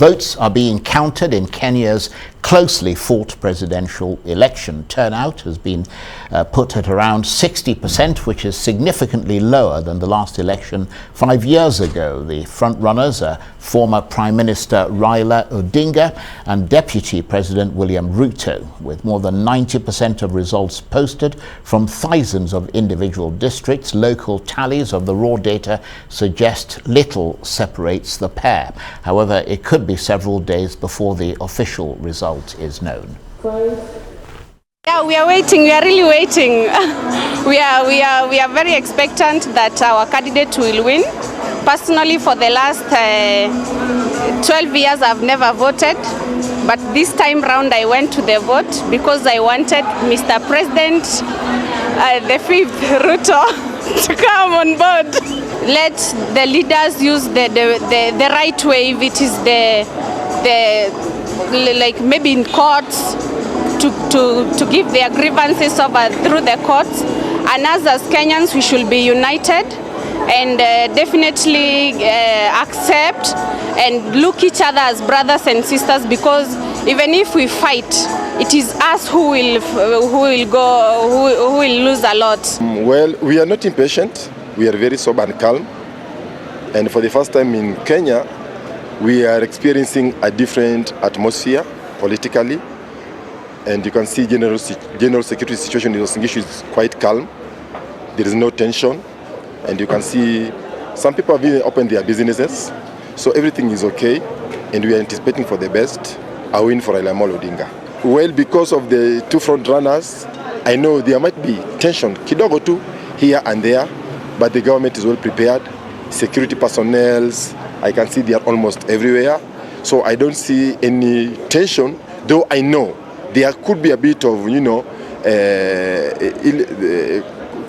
votes are being counted in Kenya's closely fought presidential election. Turnout has been put at around 60%, which is significantly lower than the last election 5 years ago. The front-runners are former Prime Minister Raila Odinga and Deputy President William Ruto, with more than 90% of results posted from thousands of individual districts. Local tallies of the raw data suggest little separates the pair. However, it could be several days before the official result is known. Yeah, we are waiting. We are really waiting. we are very expectant that our candidate will win. Personally, for the last 12 years, I've never voted, but this time round, I went to the vote because I wanted Mr. President, the fifth Ruto, to come on board. Let the leaders use the right way. If it is like maybe in courts to give their grievances over through the courts, and us as Kenyans we should be united and definitely accept and look each other as brothers and sisters, because even if we fight, it is us who will lose a lot. Well, we are not impatient. We are very sober and calm, and for the first time in Kenya we are experiencing a different atmosphere politically, and you can see general security situation in Uasin Gishu is quite calm. There is no tension, and you can see some people have even opened their businesses, so everything is okay, and we are anticipating for the best, a win for Raila Amolo Odinga. Well, because of the two front runners, I know there might be tension kidogo too here and there, but the government is well prepared. Security personnel, I can see they are almost everywhere, so I don't see any tension, though I know there could be a bit of,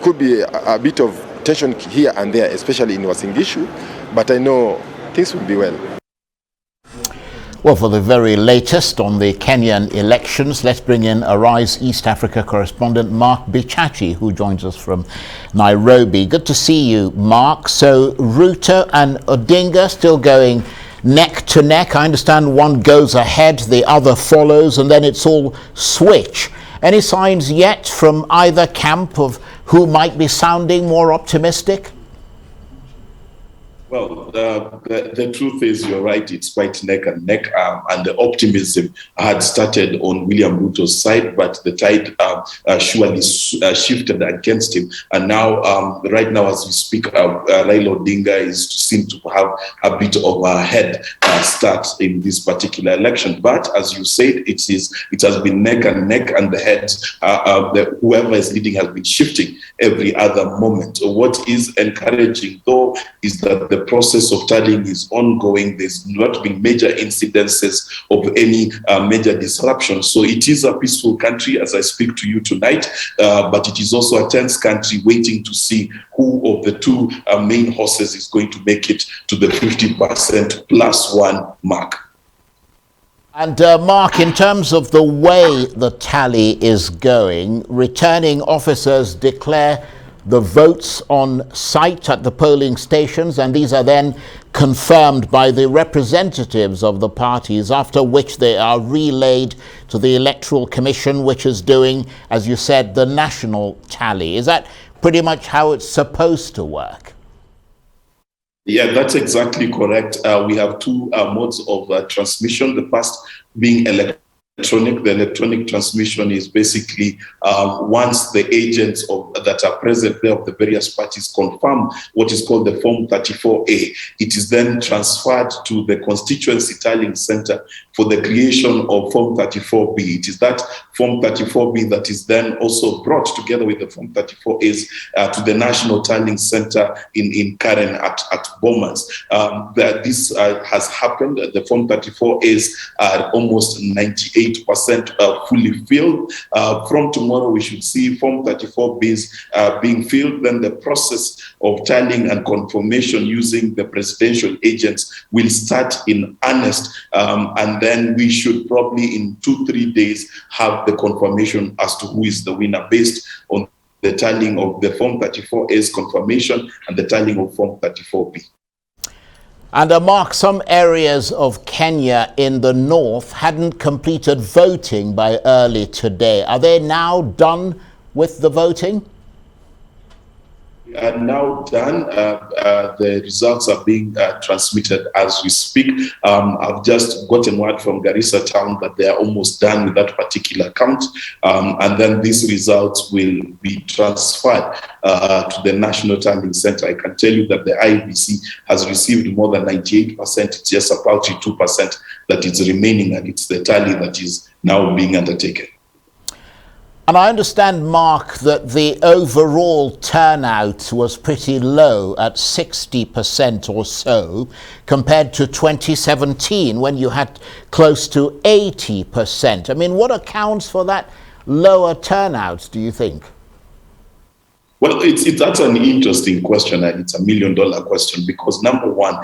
could be a bit of tension here and there, especially in Uasin Gishu, but I know things will be well. Well, for the very latest on the Kenyan elections, let's bring in Arise East Africa correspondent Mark Bichachi, who joins us from Nairobi. Good to see you, Mark. So Ruto and Odinga still going neck to neck. I understand one goes ahead, the other follows, and then it's all switch. Any signs yet from either camp of who might be sounding more optimistic? Well, the truth is, you're right, it's quite neck and neck, and the optimism had started on William Ruto's side, but the tide surely shifted against him. And now, right now, as we speak, Raila Odinga seems to have a bit of a head start in this particular election. But as you said, it has been neck and neck, and the head, whoever is leading has been shifting every other moment. What is encouraging, though, is that the process of tallying is ongoing. There's not been major incidences of any major disruption. So it is a peaceful country as I speak to you tonight, but it is also a tense country waiting to see who of the two main horses is going to make it to the 50% plus one mark. And Mark, in terms of the way the tally is going, returning officers declare the votes on site at the polling stations, and these are then confirmed by the representatives of the parties, after which they are relayed to the Electoral Commission, which is doing, as you said, the national tally. Is that pretty much how it's supposed to work? Yeah, that's exactly correct. We have two modes of transmission. The first being electronic. The electronic transmission is basically once the agents that are present there of the various parties confirm what is called the Form 34A, it is then transferred to the constituency tallying center for the creation of Form 34B. It is that Form 34B that is then also brought together with the Form 34As to the National Tallying Center in Karen at Bomas. This has happened. The Form 34As are almost 98% fully filled. From tomorrow, we should see Form 34Bs being filled. Then the process of tallying and confirmation using the presidential agents will start in earnest. And then we should probably in 2-3 days have the confirmation as to who is the winner based on the tallying of the Form 34A's confirmation and the tallying of Form 34B. And Mark, some areas of Kenya in the north hadn't completed voting by early today. Are they now done with the voting? Are now done. The results are being transmitted as we speak. I've just gotten word from Garissa town that they are almost done with that particular count. And then these results will be transferred to the National Tallying Center. I can tell you that the IEBC has received more than 98%. It's just about 2% that is remaining, and it's the tally that is now being undertaken. And I understand, Mark, that the overall turnout was pretty low at 60% or so compared to 2017 when you had close to 80%. I mean, what accounts for that lower turnout, do you think? Well, that's an interesting question, and it's $1 million question, because number one,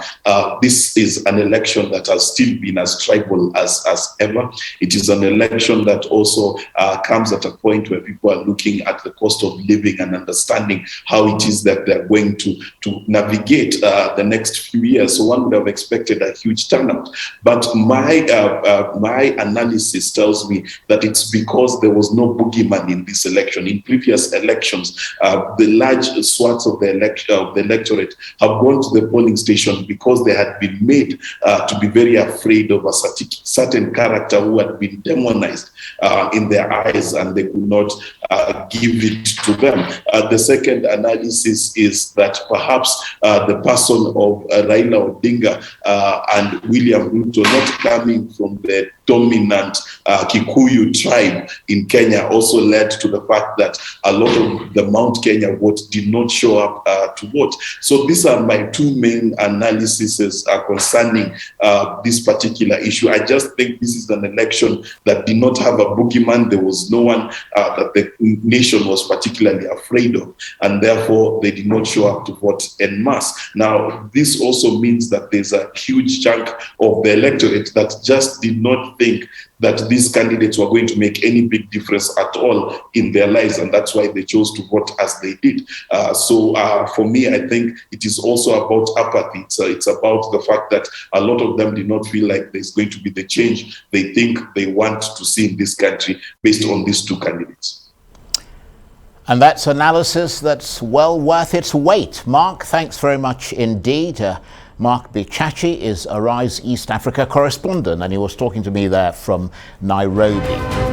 this is an election that has still been as tribal as ever. It is an election that also comes at a point where people are looking at the cost of living and understanding how it is that they're going to navigate the next few years. So one would have expected a huge turnout. But my analysis tells me that it's because there was no boogeyman in this election. In previous elections, the large swaths of the electorate have gone to the polling station because they had been made to be very afraid of a certain character who had been demonized in their eyes, and they could not give it to them. The second analysis is that perhaps the person of Raila Odinga and William Ruto not coming from the dominant Kikuyu tribe in Kenya also led to the fact that a lot of the Mount Kenya vote did not show up to vote. So these are my two main analyses concerning this particular issue. I just think this is an election that did not have a boogeyman. There was no one that the nation was particularly afraid of, and therefore they did not show up to vote en masse. Now, this also means that there's a huge chunk of the electorate that just did not think that these candidates were going to make any big difference at all in their lives, and that's why they chose to vote as they did. So for me, I think it is also about apathy. It's about the fact that a lot of them did not feel like there's going to be the change they think they want to see in this country based on these two candidates. And that's analysis that's well worth its weight. Mark, thanks very much indeed. Mark Bichachi is Arise East Africa correspondent, and he was talking to me there from Nairobi.